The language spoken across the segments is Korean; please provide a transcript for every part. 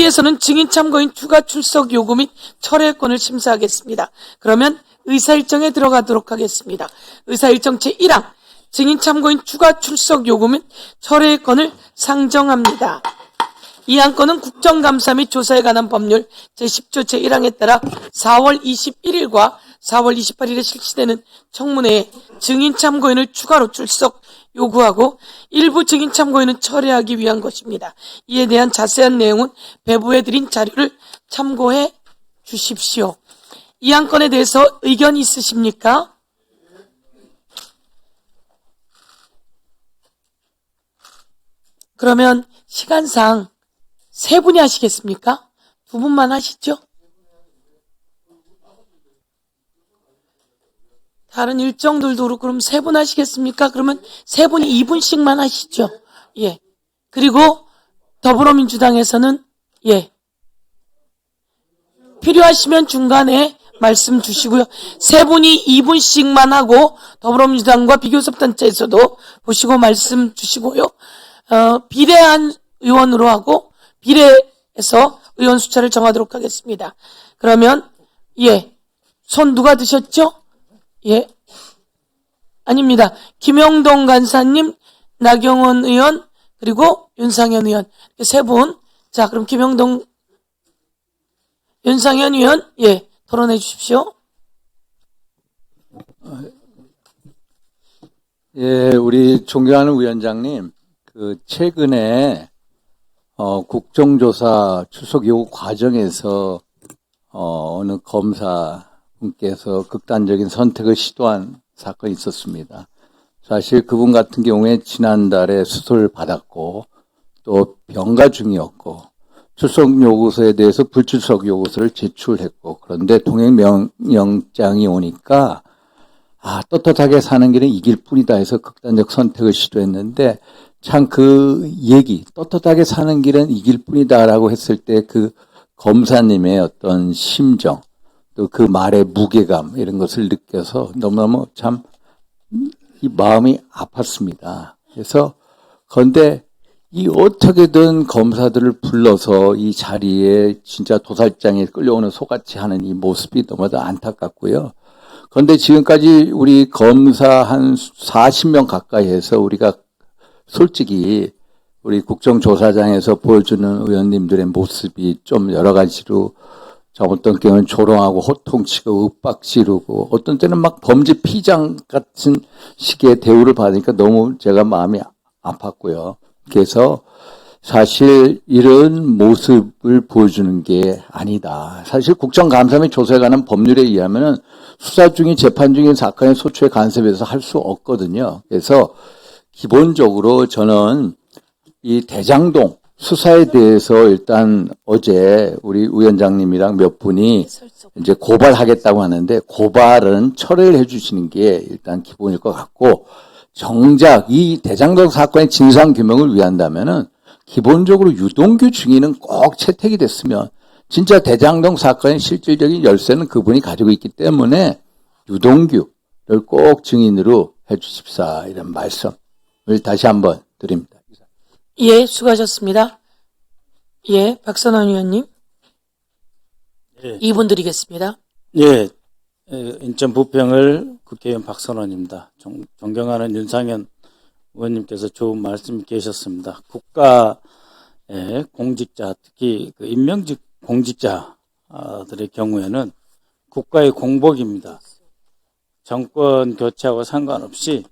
에서는 증인 참고인 추가 출석 요구 및 철회권을 심사하겠습니다. 그러면 의사일정에 들어가도록 하겠습니다. 의사일정 제1항 증인 참고인 추가 출석 요구 및 철회권을 상정합니다. 이 안건은 국정감사 및 조사에 관한 법률 제10조 제1항에 따라 4월 21일과 4월 28일에 실시되는 청문회에 증인 참고인을 추가로 출석 요구하고 일부 증인 참고인은 철회하기 위한 것입니다. 이에 대한 자세한 내용은 배부해드린 자료를 참고해 주십시오. 이 안건에 대해서 의견 있으십니까? 그러면 시간상 세 분이 하시겠습니까? 두 분만 하시죠? 다른 일정들도 그렇고 그럼 세 분 하시겠습니까? 그러면 세 분이 2분씩만 하시죠. 예. 그리고 더불어민주당에서는 예. 필요하시면 중간에 말씀 주시고요. 세 분이 2분씩만 하고 더불어민주당과 비교섭단체에서도 보시고 말씀 주시고요. 비례한 의원으로 하고 비례해서 의원 숫자를 정하도록 하겠습니다. 그러면 예. 손 누가 드셨죠? 예. 아닙니다. 김영동 간사님, 나경원 의원, 그리고 윤상현 의원. 세 분. 자, 그럼 김영동, 윤상현 의원, 예. 토론해 주십시오. 예, 우리 존경하는 위원장님, 최근에, 국정조사 출석 요구 과정에서, 어느 검사분께서 극단적인 선택을 시도한 사건이 있었습니다. 사실 그분 같은 경우에 지난달에 수술을 받았고, 또 병가 중이었고, 출석 요구서에 대해서 불출석 요구서를 제출했고, 그런데 동행명령장이 오니까 떳떳하게 사는 길은 이길 뿐이다 해서 극단적 선택을 시도했는데, 참 그 얘기, 떳떳하게 사는 길은 이길 뿐이다라고 했을 때 그 검사님의 어떤 심정, 또 그 말의 무게감 이런 것을 느껴서 너무너무 참 이 마음이 아팠습니다. 그래서 그런데 이 어떻게든 검사들을 불러서 이 자리에 진짜 도살장에 끌려오는 소같이 하는 이 모습이 너무도 안타깝고요. 그런데 지금까지 우리 검사 한 40명 가까이 해서 우리가 솔직히 우리 국정조사장에서 보여주는 의원님들의 모습이 좀 여러 가지로 어떤 경우는 조롱하고 호통치고 윽박지르고 어떤 때는 막 범죄 피장 같은 식의 대우를 받으니까 너무 제가 마음이 아팠고요. 그래서 사실 이런 모습을 보여주는 게 아니다. 사실 국정감사 및 조사에 관한 법률에 의하면은 수사 중인 재판 중인 사건의 소추에 간섭해서 할 수 없거든요. 그래서 기본적으로 저는 이 대장동 수사에 대해서 일단 어제 우리 위원장님이랑 몇 분이 이제 고발하겠다고 하는데 고발은 철회를 해주시는 게 일단 기본일 것 같고 정작 이 대장동 사건의 진상규명을 위한다면은 기본적으로 유동규 증인은 꼭 채택이 됐으면 진짜 대장동 사건의 실질적인 열쇠는 그분이 가지고 있기 때문에 유동규를 꼭 증인으로 해주십사 이런 말씀을 다시 한번 드립니다. 예, 수고하셨습니다. 예, 박선원 의원님. 예. 2분 드리겠습니다. 예, 인천 부평을 국회의원 박선원입니다. 존경하는 윤상현 의원님께서 좋은 말씀 계셨습니다. 국가의 공직자, 특히 그 임명직 공직자들의 경우에는 국가의 공복입니다. 정권 교체하고 상관없이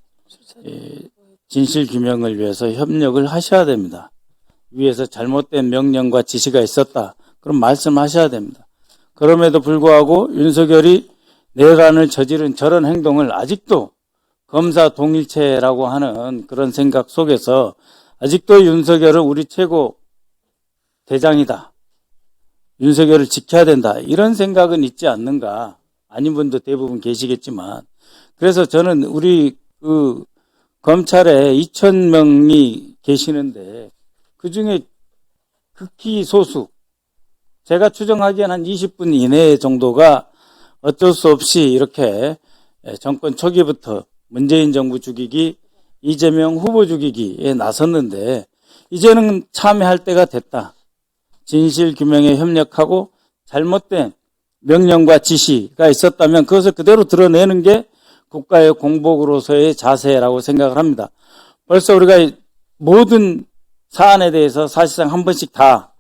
진실 규명을 위해서 협력을 하셔야 됩니다. 위에서 잘못된 명령과 지시가 있었다. 그럼 말씀하셔야 됩니다. 그럼에도 불구하고 윤석열이 내란을 저지른 저런 행동을 아직도 검사 동일체라고 하는 그런 생각 속에서 아직도 윤석열은 우리 최고 대장이다. 윤석열을 지켜야 된다. 이런 생각은 있지 않는가. 아닌 분도 대부분 계시겠지만. 그래서 저는 우리 검찰에 2,000명이 계시는데 그중에 극히 소수, 제가 추정하기엔 한 20분 이내 정도가 어쩔 수 없이 이렇게 정권 초기부터 문재인 정부 죽이기, 이재명 후보 죽이기에 나섰는데 이제는 참여할 때가 됐다. 진실 규명에 협력하고 잘못된 명령과 지시가 있었다면 그것을 그대로 드러내는 게 국가의 공복으로서의 자세라고 생각을 합니다. 벌써 우리가 모든 사안에 대해서 사실상 한 번씩 다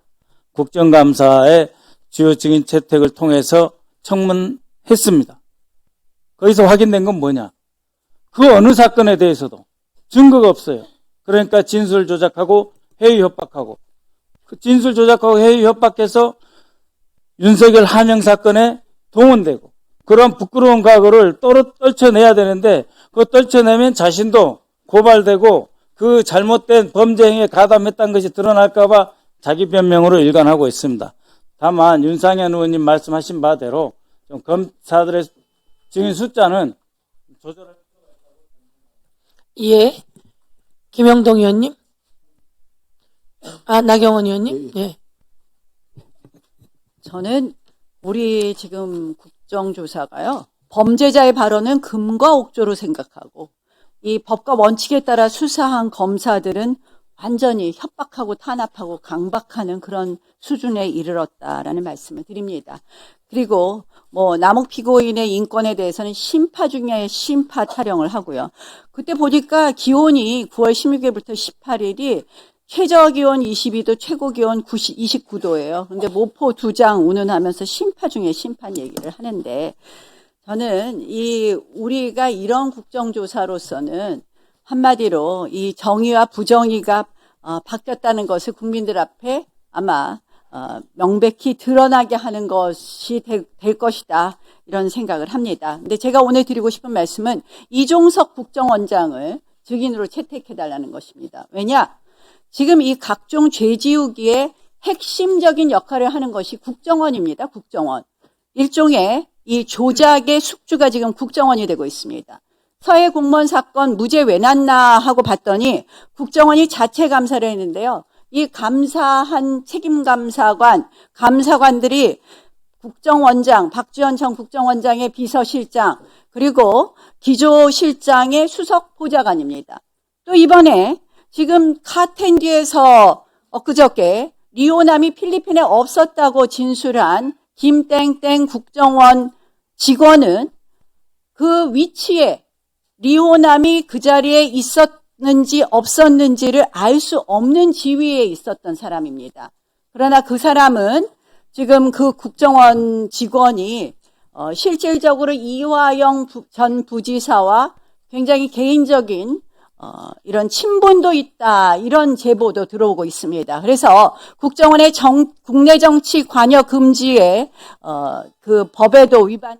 국정감사의 주요 증인 채택을 통해서 청문했습니다. 거기서 확인된 건 뭐냐? 그 어느 사건에 대해서도 증거가 없어요. 그러니까 진술 조작하고 회의 협박하고, 그 진술 조작하고 회의 협박해서 윤석열 하명 사건에 동원되고, 그런 부끄러운 과거를 떨쳐내야 되는데, 그거 떨쳐내면 자신도 고발되고 그 잘못된 범죄 행위에 가담했다는 것이 드러날까봐 자기 변명으로 일관하고 있습니다. 다만 윤상현 의원님 말씀하신 바대로 좀 검사들의 증인 숫자는 조절할. 예. 김영동 의원님. 나경원 의원님. 예. 저는 우리 지금 국정조사가요, 범죄자의 발언은 금과 옥조로 생각하고 이 법과 원칙에 따라 수사한 검사들은 완전히 협박하고 탄압하고 강박하는 그런 수준에 이르렀다라는 말씀을 드립니다. 그리고 남욱 피고인의 인권에 대해서는 심파 중에 심파 타령을 하고요. 그때 보니까 기온이 9월 16일부터 18일이 최저 기온 22도, 최고 기온 29도예요. 근데 모포 2장 운운하면서 심파 중에 심판 얘기를 하는데, 저는 우리가 이런 국정조사로서는 한마디로 이 정의와 부정의가 바뀌었다는 것을 국민들 앞에 아마 명백히 드러나게 하는 것이 될 것이다, 이런 생각을 합니다. 근데 제가 오늘 드리고 싶은 말씀은 이종석 국정원장을 증인으로 채택해달라는 것입니다. 왜냐? 지금 이 각종 죄지우기에 핵심적인 역할을 하는 것이 국정원입니다. 국정원. 일종의 이 조작의 숙주가 지금 국정원이 되고 있습니다. 서해 공무원 사건 무죄 왜 났나 하고 봤더니 국정원이 자체 감사를 했는데요. 이 감사한 감사관들이 국정원장, 박지원 전 국정원장의 비서실장, 그리고 기조실장의 수석 보좌관입니다. 또 이번에 지금 카텐디에서 엊그저께 리오남이 필리핀에 없었다고 진술한 김땡땡 국정원 직원은 그 위치에 리오남이 그 자리에 있었는지 없었는지를 알 수 없는 지위에 있었던 사람입니다. 그러나 그 사람은 지금 그 국정원 직원이 실질적으로 이화영 전 부지사와 굉장히 개인적인 이런 친분도 있다, 이런 제보도 들어오고 있습니다. 그래서 국정원의 국내 정치 관여 금지에 그 법에도 위반.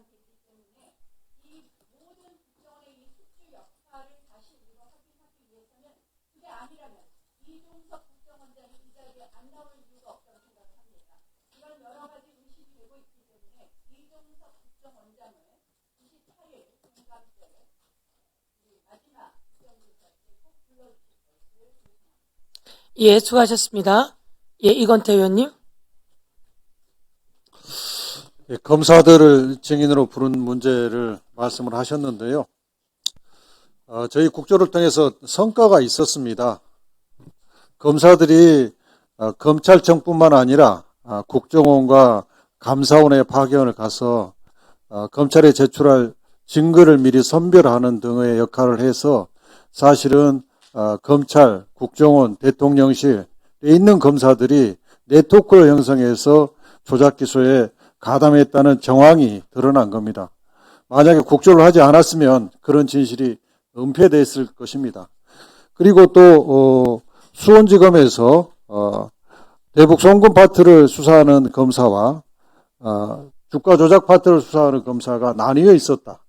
예, 수고하셨습니다. 예, 이건태 의원님. 예, 검사들을 증인으로 부른 문제를 말씀을 하셨는데요. 저희 국조를 통해서 성과가 있었습니다. 검사들이 검찰청뿐만 아니라 국정원과 감사원의 파견을 가서 검찰에 제출할 증거를 미리 선별하는 등의 역할을 해서 사실은 검찰, 국정원, 대통령실에 있는 검사들이 네트워크를 형성해서 조작 기소에 가담했다는 정황이 드러난 겁니다. 만약에 국조를 하지 않았으면 그런 진실이 은폐됐을 것입니다. 그리고 또 수원지검에서 대북 송금 파트를 수사하는 검사와 주가 조작 파트를 수사하는 검사가 나뉘어 있었다.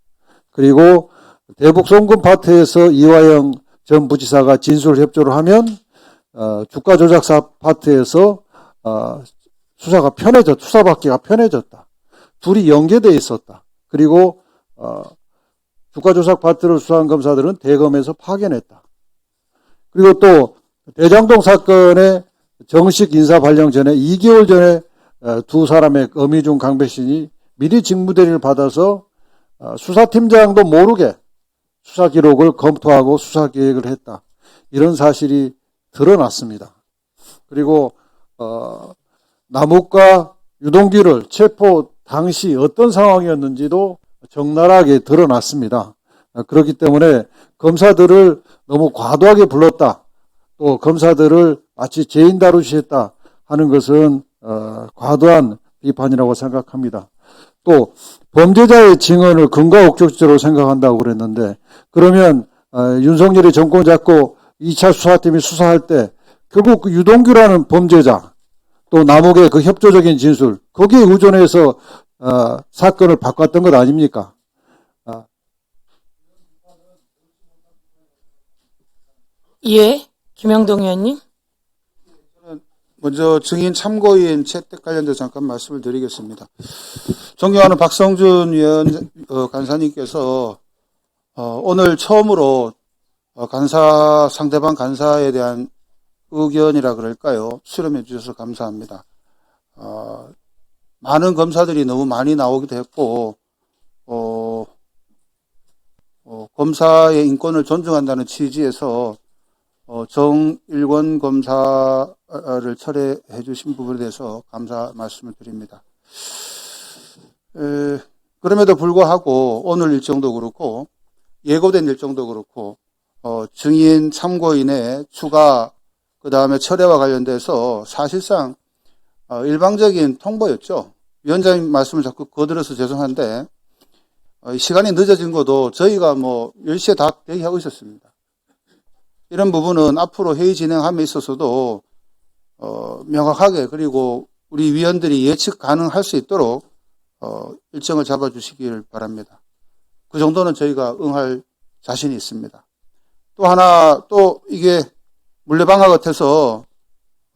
그리고 대북 송금 파트에서 이화영 전 부지사가 진술 협조를 하면 주가 조작 파트에서 수사받기가 편해졌다. 둘이 연계되어 있었다. 그리고 주가 조작 파트를 수사한 검사들은 대검에서 파견했다. 그리고 또 대장동 사건의 정식 인사 발령 전에 2개월 전에 두 사람의 어미중 강백신이 미리 직무대리를 받아서 수사팀장도 모르게 수사 기록을 검토하고 수사 계획을 했다. 이런 사실이 드러났습니다. 그리고 남욱과 유동규를 체포 당시 어떤 상황이었는지도 적나라하게 드러났습니다. 그렇기 때문에 검사들을 너무 과도하게 불렀다. 또 검사들을 마치 죄인 다루시 했다 하는 것은 과도한 비판이라고 생각합니다. 또 범죄자의 증언을 근거 옥적죄로 생각한다고 그랬는데 그러면 윤석열이 정권 잡고 2차 수사팀이 수사할 때 결국 그 유동규라는 범죄자 또 남욱의 그 협조적인 진술 거기에 의존해서 사건을 바꿨던 것 아닙니까? 예, 김영동 의원님. 먼저 증인 참고인 채택 관련돼서 잠깐 말씀을 드리겠습니다. 존경하는 박성준 간사님께서 오늘 처음으로 상대방 간사에 대한 의견이라 그럴까요? 수렴해 주셔서 감사합니다. 많은 검사들이 너무 많이 나오기도 했고 검사의 인권을 존중한다는 취지에서 정일권 검사를 철회해 주신 부분에 대해서 감사 말씀을 드립니다. 그럼에도 불구하고 오늘 일정도 그렇고 예고된 일정도 그렇고 증인 참고인의 추가 그다음에 철회와 관련돼서 사실상 일방적인 통보였죠. 위원장님 말씀을 자꾸 거들어서 죄송한데 시간이 늦어진 것도 저희가 10시에 다 대기하고 있었습니다. 이런 부분은 앞으로 회의 진행함에 있어서도 명확하게 그리고 우리 위원들이 예측 가능할 수 있도록 일정을 잡아주시길 바랍니다. 그 정도는 저희가 응할 자신이 있습니다. 또 하나 또 이게 물레방아 같아서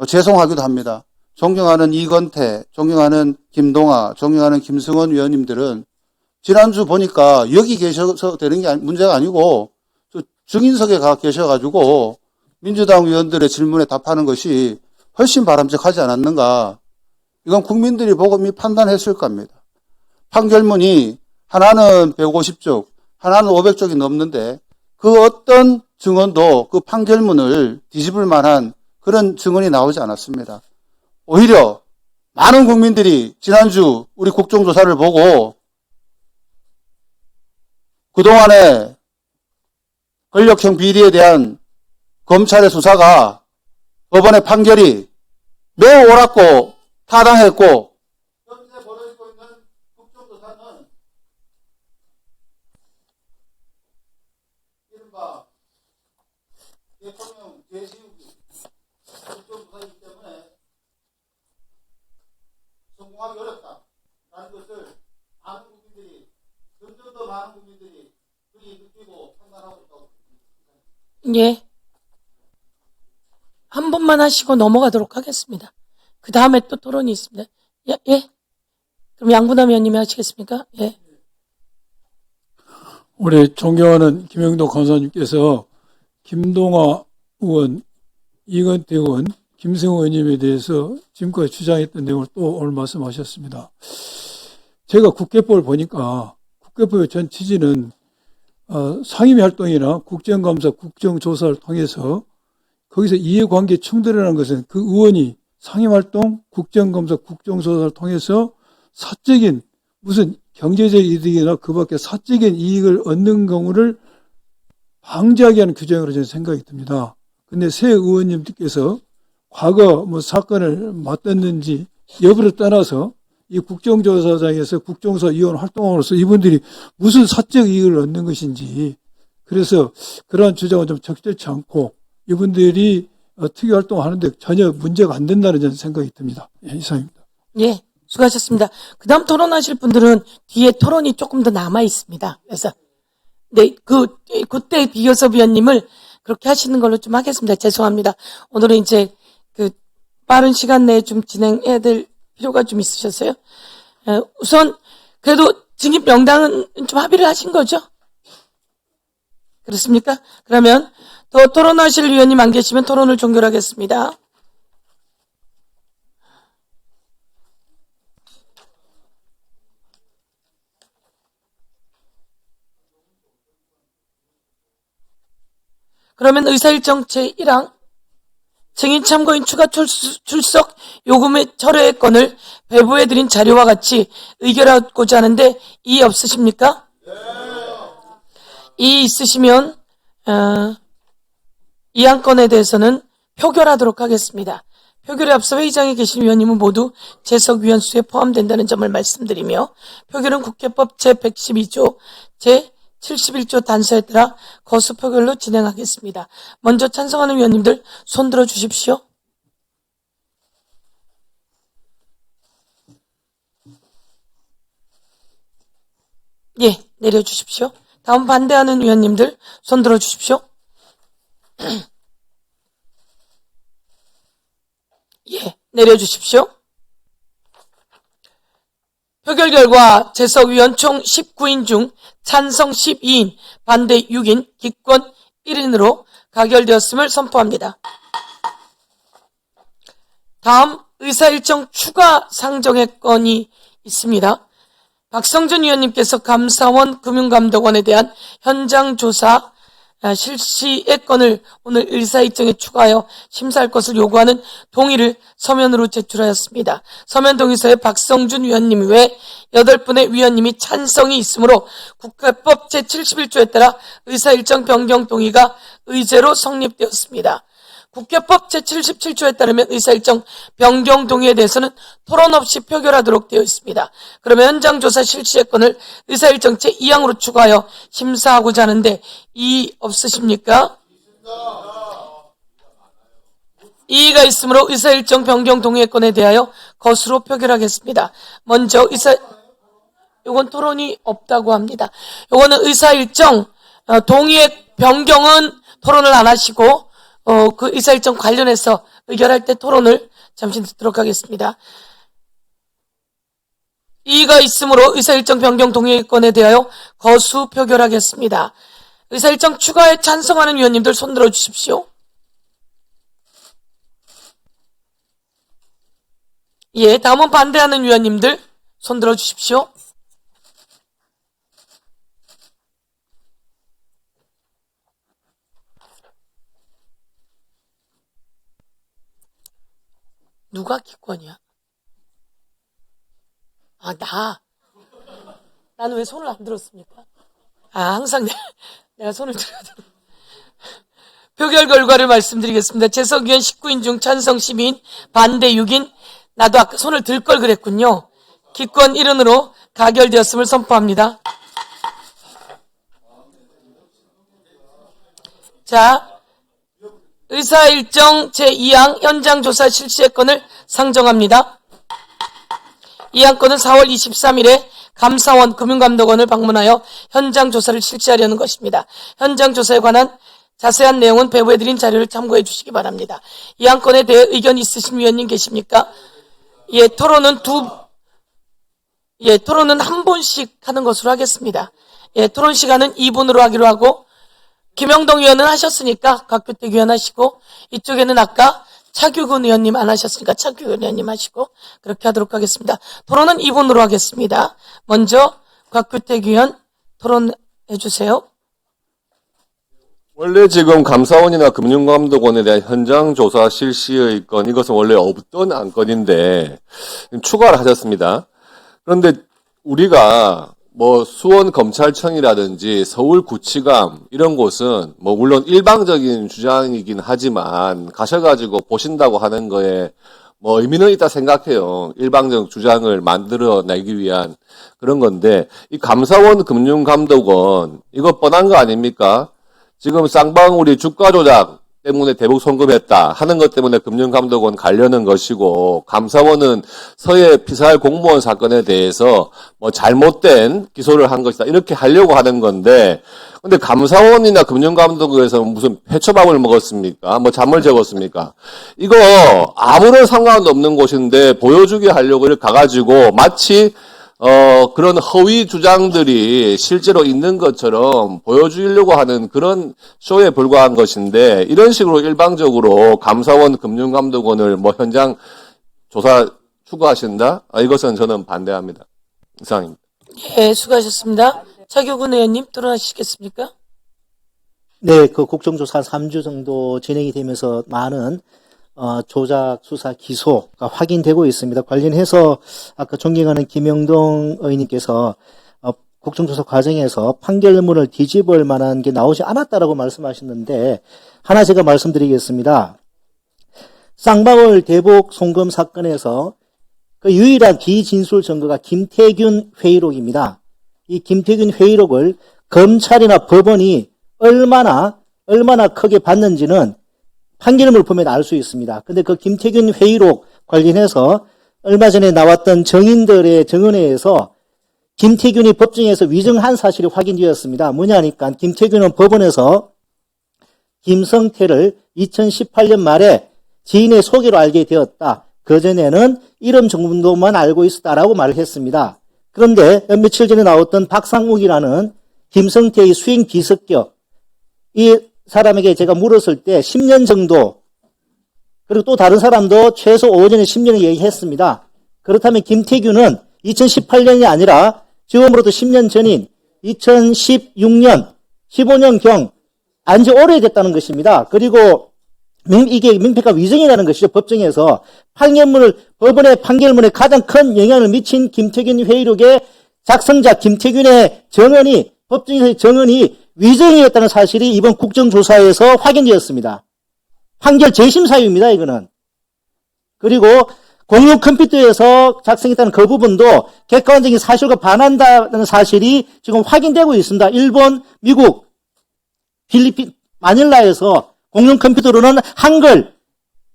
죄송하기도 합니다. 존경하는 이건태, 존경하는 김동아, 존경하는 김승원 위원님들은 지난주 보니까 여기 계셔서 되는 게 문제가 아니고 증인석에 가 계셔가지고 민주당 위원들의 질문에 답하는 것이 훨씬 바람직하지 않았는가. 이건 국민들이 보고 판단했을 겁니다. 판결문이 하나는 150쪽, 하나는 500쪽이 넘는데 그 어떤 증언도 그 판결문을 뒤집을 만한 그런 증언이 나오지 않았습니다. 오히려 많은 국민들이 지난주 우리 국정조사를 보고 그동안의 권력형 비리에 대한 검찰의 수사가 법원의 판결이 매우 옳았고 타당했고 현재 벌어지고 있는 국정조사는 이른바 대통령 재세우기 국정조사이기 때문에 성공하기 어렵다라는 것을 많은 국민들이 점점 더 많은 국민들이 그리 느끼고 판단하고 있다고. 예. 한 번만 하시고 넘어가도록 하겠습니다. 그 다음에 또 토론이 있습니다. 예? 그럼 양분남 의원님이 하시겠습니까? 예. 우리 존경하는 김영동 간사님께서 김동아 의원, 이건태 의원, 김승호 의원님에 대해서 지금까지 주장했던 내용을 또 오늘 말씀하셨습니다. 제가 국회법을 보니까 국회법의 전 취지는 상임위 활동이나 국정감사, 국정조사를 통해서 거기서 이해관계 충돌이라는 것은 그 의원이 상임활동, 국정감사, 국정조사를 통해서 사적인 무슨 경제적 이득이나 그 밖에 사적인 이익을 얻는 경우를 방지하게 하는 규정으로 저는 생각이 듭니다. 근데 새 의원님들께서 과거 사건을 맡았는지 여부를 떠나서 이 국정조사장에서 국정조사위원 활동함으로써 이분들이 무슨 사적 이익을 얻는 것인지 그래서 그러한 주장은 좀 적절치 않고 이분들이 특이활동을 하는데 전혀 문제가 안 된다는 저는 생각이 듭니다. 예, 이상입니다. 예, 수고하셨습니다. 그 다음 토론하실 분들은 뒤에 토론이 조금 더 남아 있습니다. 그래서, 네, 그때 비교섭 위원님을 그렇게 하시는 걸로 좀 하겠습니다. 죄송합니다. 오늘은 이제 빠른 시간 내에 좀 진행해야 될 필요가 좀 있으셨어요. 우선, 그래도 증인 명당은 좀 합의를 하신 거죠? 그렇습니까? 그러면 더 토론하실 위원님 안 계시면 토론을 종결하겠습니다. 그러면 의사일정 제1항 증인 참고인 추가 출석 요금의 철회 건을 배부해드린 자료와 같이 의결하고자 하는데 이의 없으십니까? 이의 있으시면 이 안건에 대해서는 표결하도록 하겠습니다. 표결에 앞서 회의장에 계신 위원님은 모두 재석 위원 수에 포함된다는 점을 말씀드리며 표결은 국회법 제112조 제71조 단서에 따라 거수 표결로 진행하겠습니다. 먼저 찬성하는 위원님들 손 들어 주십시오. 예, 내려주십시오. 다음 반대하는 위원님들 손 들어 주십시오. 예, 내려주십시오. 표결 결과 재석 위원 총 19인 중 찬성 12인, 반대 6인, 기권 1인으로 가결되었음을 선포합니다. 다음 의사일정 추가 상정의 건이 있습니다. 박성준 위원님께서 감사원 금융감독원에 대한 현장 조사 실시의 건을 오늘 의사일정에 추가하여 심사할 것을 요구하는 동의를 서면으로 제출하였습니다. 서면 동의서에 박성준 위원님 외 8분의 위원님이 찬성이 있으므로 국회법 제71조에 따라 의사일정 변경 동의가 의제로 성립되었습니다. 국회법 제77조에 따르면 의사일정 변경 동의에 대해서는 토론 없이 표결하도록 되어 있습니다. 그러면 현장조사 실시의 건을 의사일정 제2항으로 추가하여 심사하고자 하는데 이의 없으십니까? 이의가 있으므로 의사일정 변경 동의의 건에 대하여 거수로 표결하겠습니다. 먼저 요건 토론이 없다고 합니다. 요거는 의사일정 동의의 변경은 토론을 안 하시고 그 의사일정 관련해서 의결할 때 토론을 잠시 듣도록 하겠습니다. 이의가 있으므로 의사일정 변경 동의건에 대하여 거수 표결하겠습니다. 의사일정 추가에 찬성하는 위원님들 손들어 주십시오. 예, 다음은 반대하는 위원님들 손들어 주십시오. 누가 기권이야? 나는 왜 손을 안 들었습니까? 항상 내가 손을 들어야 돼. 표결 결과를 말씀드리겠습니다. 재석 위원 19인 중 찬성 12인, 반대 6인, 나도 아까 손을 들 걸 그랬군요. 기권 1인으로 가결되었음을 선포합니다. 자, 의사일정 제2항 현장조사 실시의 건을 상정합니다. 이 안건은 4월 23일에 감사원 금융감독원을 방문하여 현장조사를 실시하려는 것입니다. 현장조사에 관한 자세한 내용은 배부해드린 자료를 참고해 주시기 바랍니다. 이 안건에 대해 의견 있으신 위원님 계십니까? 예, 토론은 한 번씩 하는 것으로 하겠습니다. 예, 토론 시간은 2분으로 하기로 하고, 김영동 의원은 하셨으니까 곽규택 의원 하시고, 이쪽에는 아까 차규근 의원님 안 하셨으니까 차규근 의원님 하시고, 그렇게 하도록 하겠습니다. 토론은 2분으로 하겠습니다. 먼저 곽규택 의원 토론해 주세요. 원래 지금 감사원이나 금융감독원에 대한 현장조사 실시의 건, 이것은 원래 없던 안건인데 추가를 하셨습니다. 그런데 우리가 수원검찰청이라든지 서울구치감 이런 곳은 물론 일방적인 주장이긴 하지만 가셔가지고 보신다고 하는 거에 의미는 있다 생각해요. 일방적 주장을 만들어내기 위한 그런 건데, 이 감사원 금융감독원 이거 뻔한 거 아닙니까? 지금 쌍방울이 주가 조작 때문에 대북 송금했다 하는 것 때문에 금융감독원 가려는 것이고, 감사원은 서해 피살 공무원 사건에 대해서 잘못된 기소를 한 것이다 이렇게 하려고 하는 건데, 근데 감사원이나 금융감독원에서 무슨 회초밥을 먹었습니까? 잠을 재웠습니까? 이거 아무런 상관도 없는 곳인데 보여주게 하려고 이렇게 가가지고 마치 그런 허위 주장들이 실제로 있는 것처럼 보여주려고 하는 그런 쇼에 불과한 것인데, 이런 식으로 일방적으로 감사원 금융감독원을 현장 조사 추구하신다? 이것은 저는 반대합니다. 이상입니다. 예, 수고하셨습니다. 차규근 의원님 토론하시겠습니까? 네, 국정조사 3주 정도 진행이 되면서 많은 조작 수사 기소가 확인되고 있습니다. 관련해서 아까 존경하는 김영동 의원님께서 국정조사 과정에서 판결문을 뒤집을 만한 게 나오지 않았다라고 말씀하셨는데 하나 제가 말씀드리겠습니다. 쌍방울 대북 송금 사건에서 그 유일한 비진술 증거가 김태균 회의록입니다. 이 김태균 회의록을 검찰이나 법원이 얼마나 크게 봤는지는 판결문을 보면 알 수 있습니다. 근데 그 김태균 회의록 관련해서 얼마 전에 나왔던 증인들의 증언회에서 김태균이 법정에서 위증한 사실이 확인되었습니다. 뭐냐니까 김태균은 법원에서 김성태를 2018년 말에 지인의 소개로 알게 되었다. 그전에는 이름 정도만 알고 있었다라고 말을 했습니다. 그런데 며칠 전에 나왔던 박상욱이라는 김성태의 수행 비석격, 이 사람에게 제가 물었을 때 10년 정도, 그리고 또 다른 사람도 최소 5년에 10년을 얘기했습니다. 그렇다면 김태균은 2018년이 아니라 지금으로부터 10년 전인 2016년, 15년경 안지 오래됐다는 것입니다. 그리고 이게 민폐가 위증이라는 것이죠. 법정에서 법원의 판결문에 가장 큰 영향을 미친 김태균 회의록의 작성자 김태균의 증언이, 법정에서의 증언이 위증이었다는 사실이 이번 국정조사에서 확인되었습니다. 판결 재심 사유입니다, 이거는. 그리고 공용 컴퓨터에서 작성했다는 그 부분도 객관적인 사실과 반한다는 사실이 지금 확인되고 있습니다. 일본, 미국, 필리핀, 마닐라에서 공용 컴퓨터로는 한글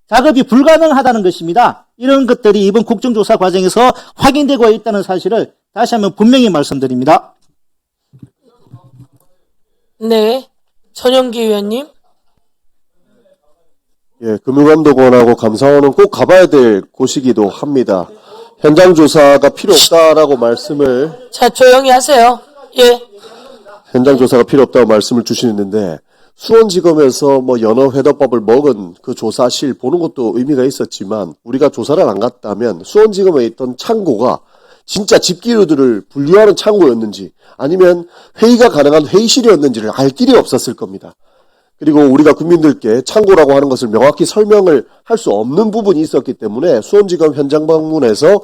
작업이 불가능하다는 것입니다. 이런 것들이 이번 국정조사 과정에서 확인되고 있다는 사실을 다시 한번 분명히 말씀드립니다. 네. 전영기 의원님. 예, 금융감독원하고 감사원은 꼭 가봐야 될 곳이기도 합니다. 현장 조사가 필요 없다라고 말씀을 자, 조용히 하세요. 예. 현장 조사가 필요 없다고 말씀을 주시는데 수원지검에서 연어회덮밥을 먹은 그 조사실 보는 것도 의미가 있었지만 우리가 조사를 안 갔다면 수원지검에 있던 창고가 진짜 집기류들을 분류하는 창고였는지 아니면 회의가 가능한 회의실이었는지를 알 길이 없었을 겁니다. 그리고 우리가 국민들께 창고라고 하는 것을 명확히 설명을 할 수 없는 부분이 있었기 때문에 수원지검 현장 방문에서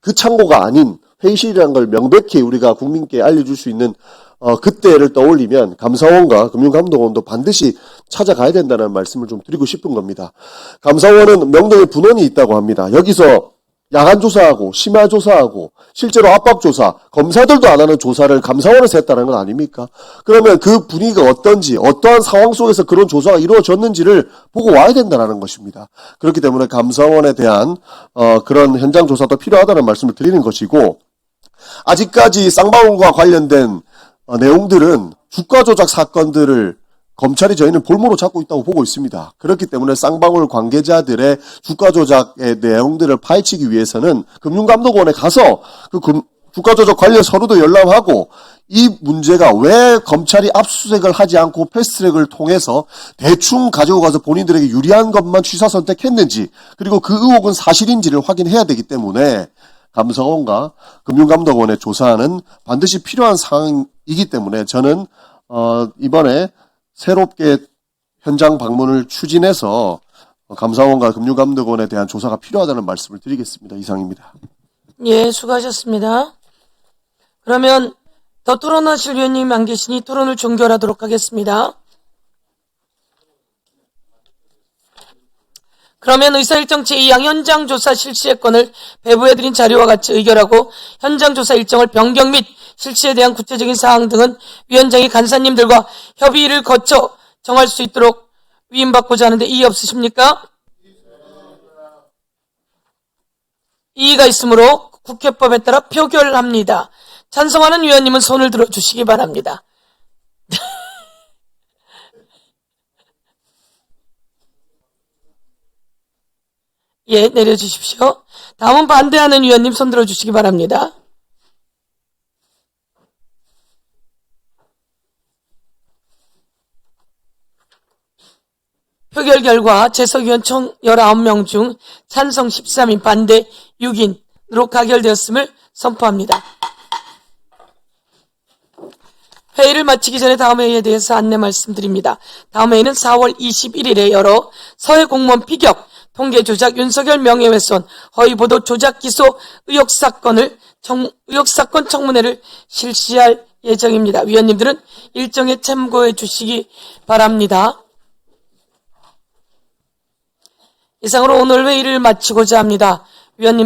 그 창고가 아닌 회의실이라는 걸 명백히 우리가 국민께 알려줄 수 있는 그때를 떠올리면 감사원과 금융감독원도 반드시 찾아가야 된다는 말씀을 좀 드리고 싶은 겁니다. 감사원은 명동에 분원이 있다고 합니다. 여기서 야간 조사하고 심야 조사하고 실제로 압박 조사, 검사들도 안 하는 조사를 감사원에서 했다는 건 아닙니까? 그러면 그 분위기가 어떤지, 어떠한 상황 속에서 그런 조사가 이루어졌는지를 보고 와야 된다는 것입니다. 그렇기 때문에 감사원에 대한 그런 현장 조사도 필요하다는 말씀을 드리는 것이고, 아직까지 쌍방울과 관련된 내용들은 주가 조작 사건들을 검찰이 저희는 볼모로 잡고 있다고 보고 있습니다. 그렇기 때문에 쌍방울 관계자들의 주가 조작의 내용들을 파헤치기 위해서는 금융감독원에 가서 그 주가 조작 관련 서류도 열람하고 이 문제가 왜 검찰이 압수수색을 하지 않고 패스트트랙을 통해서 대충 가지고 가서 본인들에게 유리한 것만 취사 선택했는지, 그리고 그 의혹은 사실인지를 확인해야 되기 때문에 감사원과 금융감독원의 조사는 반드시 필요한 상황이기 때문에 저는 이번에 새롭게 현장 방문을 추진해서 감사원과 금융감독원에 대한 조사가 필요하다는 말씀을 드리겠습니다. 이상입니다. 예, 수고하셨습니다. 그러면 더 토론하실 위원님 안 계시니 토론을 종결하도록 하겠습니다. 그러면 의사일정 제2항 현장조사 실시의 건을 배부해드린 자료와 같이 의결하고 현장조사 일정을 변경 및 실시에 대한 구체적인 사항 등은 위원장이 간사님들과 협의를 거쳐 정할 수 있도록 위임받고자 하는데 이의 없으십니까? 이의가 있으므로 국회법에 따라 표결합니다. 찬성하는 위원님은 손을 들어주시기 바랍니다. 예, 내려주십시오. 다음은 반대하는 위원님 손 들어주시기 바랍니다. 표결 결과 재석위원 총 19명 중 찬성 13인, 반대 6인으로 가결되었음을 선포합니다. 회의를 마치기 전에 다음 회의에 대해서 안내 말씀드립니다. 다음 회의는 4월 21일에 열어 서해 공무원 피격, 통계 조작, 윤석열 명예훼손, 허위보도 조작 기소 의혹사건 청문회를 실시할 예정입니다. 위원님들은 일정에 참고해 주시기 바랍니다. 이상으로 오늘 회의를 마치고자 합니다. 위원님